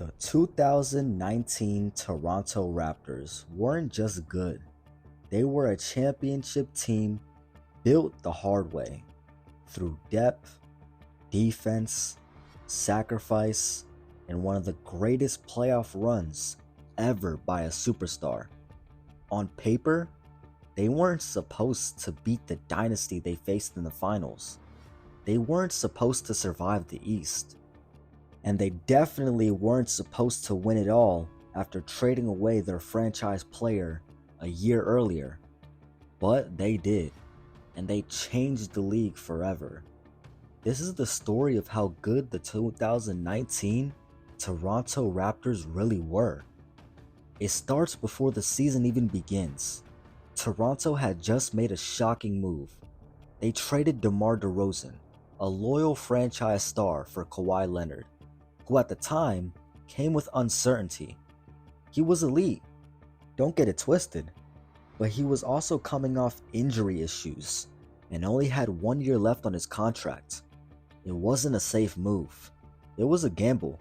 The 2019 Toronto Raptors weren't just good, they were a championship team built the hard way through depth, defense, sacrifice, and one of the greatest playoff runs ever by a superstar. On paper, they weren't supposed to beat the dynasty they faced in the finals. They weren't supposed to survive the East. And they definitely weren't supposed to win it all after trading away their franchise player a year earlier. But they did, and they changed the league forever. This is the story of how good the 2019 Toronto Raptors really were. It starts before the season even begins. Toronto had just made a shocking move. They traded DeMar DeRozan, a loyal franchise star, for Kawhi Leonard, who at the time came with uncertainty. He was elite, don't get it twisted, but he was also coming off injury issues and only had 1 year left on his contract. It wasn't a safe move. It was a gamble.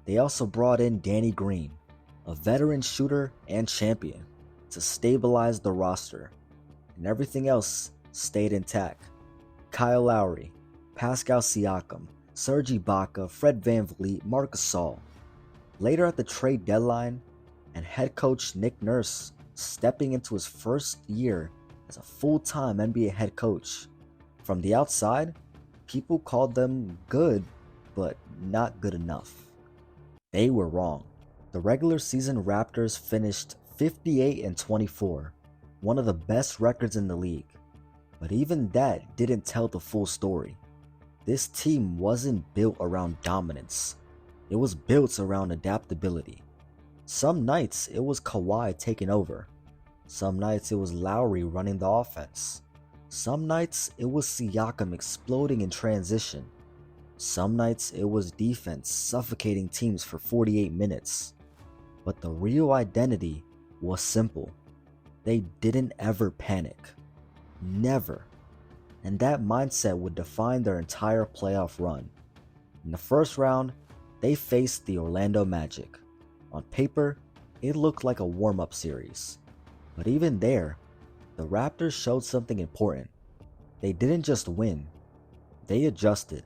They also brought in Danny Green, a veteran shooter and champion, to stabilize the roster, and everything else stayed intact. Kyle Lowry, Pascal Siakam, Serge Ibaka, Fred VanVleet, Marc Gasol. Later at the trade deadline, and head coach Nick Nurse stepping into his first year as a full-time NBA head coach. From the outside, people called them good, but not good enough. They were wrong. The regular season Raptors finished 58-24, one of the best records in the league. But even that didn't tell the full story. This team wasn't built around dominance. It was built around adaptability. Some nights it was Kawhi taking over. Some nights it was Lowry running the offense. Some nights it was Siakam exploding in transition. Some nights it was defense suffocating teams for 48 minutes. But the real identity was simple. They didn't ever panic. Never. And that mindset would define their entire playoff run. In the first round, they faced the Orlando Magic. On paper, it looked like a warm-up series. But even there, the Raptors showed something important. They didn't just win, they adjusted.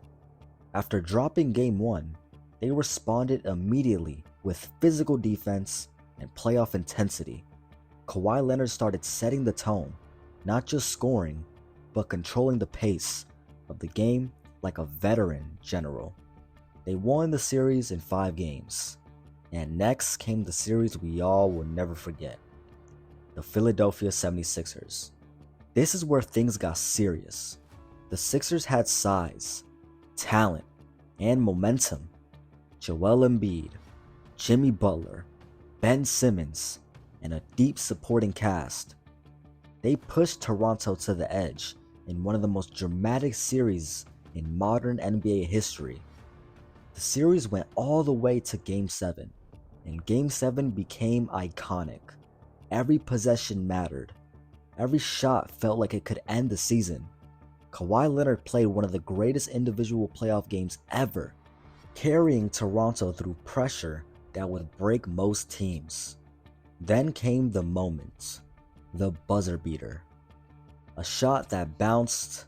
After dropping Game 1, they responded immediately with physical defense and playoff intensity. Kawhi Leonard started setting the tone, not just scoring, but controlling the pace of the game like a veteran general. They won the series in 5 games. And next came the series we all will never forget. The Philadelphia 76ers. This is where things got serious. The Sixers had size, talent, and momentum. Joel Embiid, Jimmy Butler, Ben Simmons, and a deep supporting cast. They pushed Toronto to the edge in one of the most dramatic series in modern NBA history. The series went all the way to Game 7, and Game 7 became iconic. Every possession mattered. Every shot felt like it could end the season. Kawhi Leonard played one of the greatest individual playoff games ever, carrying Toronto through pressure that would break most teams. Then came the moment, the buzzer beater. A shot that bounced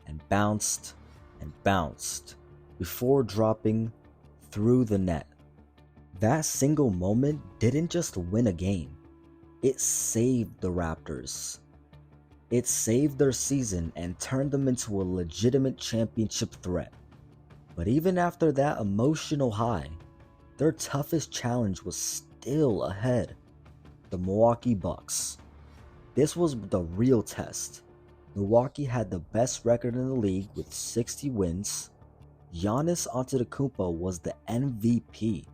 and bounced and bounced before dropping through the net. That single moment didn't just win a game, it saved the Raptors. It saved their season and turned them into a legitimate championship threat. But even after that emotional high, their toughest challenge was still ahead. The Milwaukee Bucks. This was the real test. Milwaukee had the best record in the league with 60 wins. Giannis Antetokounmpo was the MVP.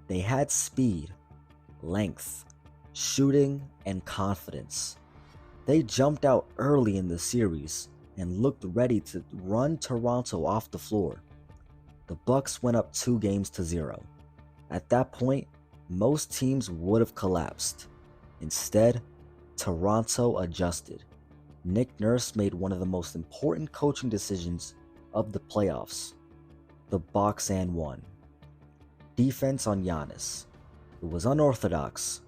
They had speed, length, shooting, and confidence. They jumped out early in the series and looked ready to run Toronto off the floor. The Bucks went up 2-0. At that point, most teams would have collapsed. Instead, Toronto adjusted. Nick Nurse made one of the most important coaching decisions of the playoffs. The box and one. defense on Giannis. It was unorthodox,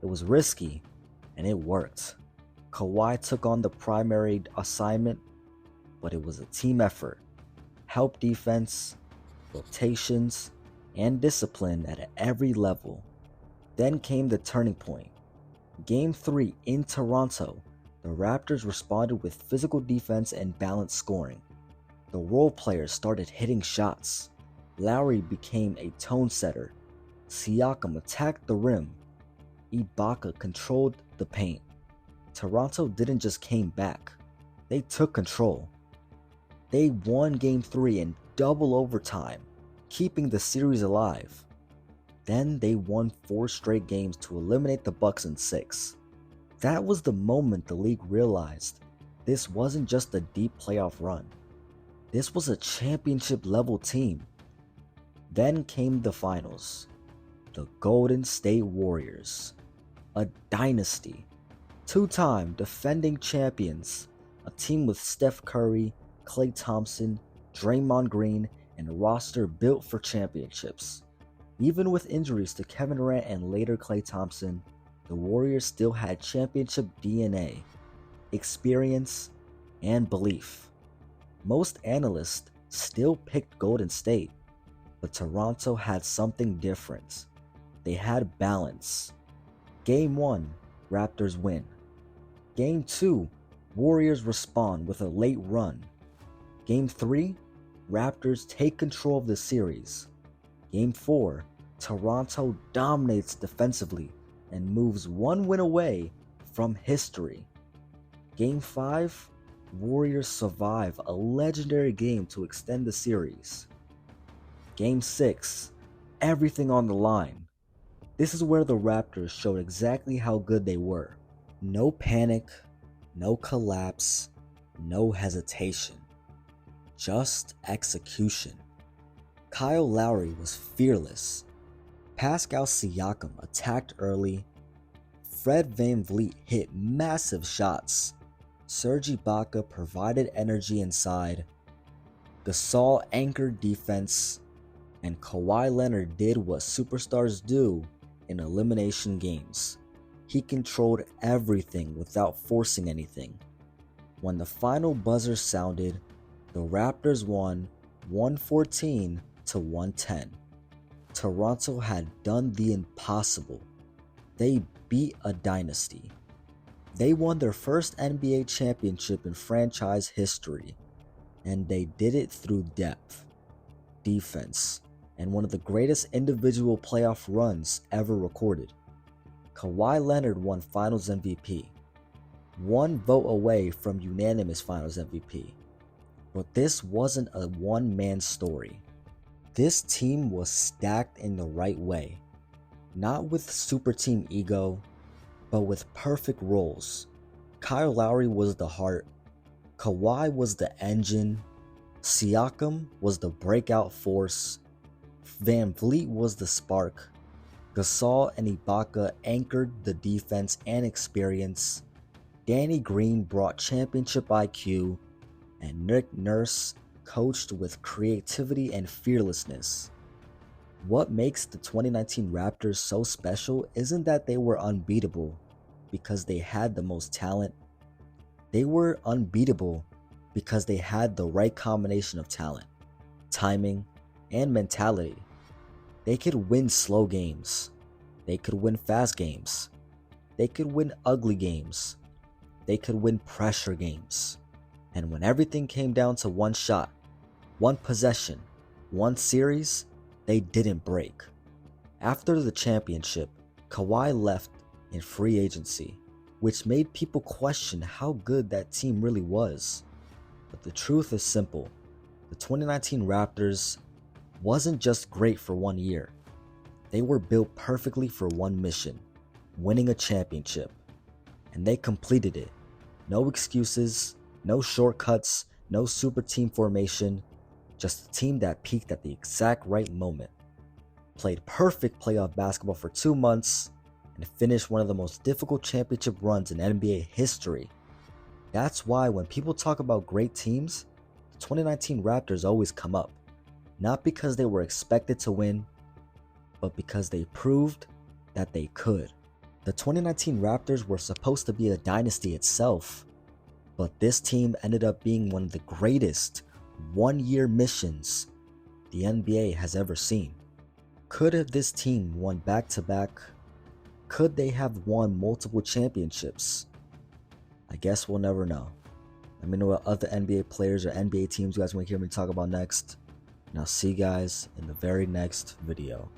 it was risky, and it worked. Kawhi took on the primary assignment, but it was a team effort. Help defense, rotations, and discipline at every level. Then came the turning point. Game 3 in Toronto, the Raptors responded with physical defense and balanced scoring. The role players started hitting shots. Lowry became a tone setter. Siakam attacked the rim. Ibaka controlled the paint. Toronto didn't just came back, they took control. They won Game 3 in double overtime, keeping the series alive. Then they won 4 straight games to eliminate the Bucks in 6. That was the moment the league realized this wasn't just a deep playoff run. This was a championship level team. Then came the finals. The Golden State Warriors. A dynasty. 2-time defending champions. A team with Steph Curry, Klay Thompson, Draymond Green, and a roster built for championships. Even with injuries to Kevin Durant and later Klay Thompson, the Warriors still had championship DNA, experience, and belief. Most analysts still picked Golden State, but Toronto had something different. They had balance. Game 1, Raptors win. Game 2, Warriors respond with a late run. Game 3, Raptors take control of the series. Game 4, Toronto dominates defensively and moves 1 win away from history. Game 5, Warriors survive a legendary game to extend the series. Game 6, everything on the line. This is where the Raptors showed exactly how good they were. No panic, no collapse, no hesitation. Just execution. Kyle Lowry was fearless. Pascal Siakam attacked early. Fred VanVleet hit massive shots. Serge Ibaka provided energy inside. Gasol anchored defense. And Kawhi Leonard did what superstars do in elimination games. He controlled everything without forcing anything. When the final buzzer sounded, the Raptors won 114-110. Toronto had done the impossible. They beat a dynasty. They won their first NBA championship in franchise history, and they did it through depth, defense, and one of the greatest individual playoff runs ever recorded. Kawhi Leonard won Finals MVP, 1 vote away from unanimous Finals MVP. But this wasn't a one-man story. This team was stacked in the right way, not with super team ego, but with perfect roles. Kyle Lowry was the heart, Kawhi was the engine, Siakam was the breakout force, VanVleet was the spark, Gasol and Ibaka anchored the defense and experience, Danny Green brought championship IQ, and Nick Nurse coached with creativity and fearlessness. What makes the 2019 Raptors so special isn't that they were unbeatable because they had the most talent. They were unbeatable because they had the right combination of talent, timing, and mentality. They could win slow games. They could win fast games. They could win ugly games. They could win pressure games. And when everything came down to one shot, one possession, one series, they didn't break. After the championship, Kawhi left in free agency, which made people question how good that team really was. But the truth is simple. The 2019 Raptors wasn't just great for 1 year. They were built perfectly for one mission, winning a championship. And they completed it. No excuses, no shortcuts, no super team formation, just a team that peaked at the exact right moment. Played perfect playoff basketball for 2 months and finished one of the most difficult championship runs in NBA history. That's why when people talk about great teams, the 2019 Raptors always come up. Not because they were expected to win, but because they proved that they could. The 2019 Raptors were supposed to be a dynasty itself, but this team ended up being one of the greatest one-year missions the NBA has ever seen. Could have this team won back-to-back? Could they have won multiple championships? I guess we'll never know. Let me know what other NBA players or NBA teams you guys want to hear me talk about next. And I'll see you guys in the very next video.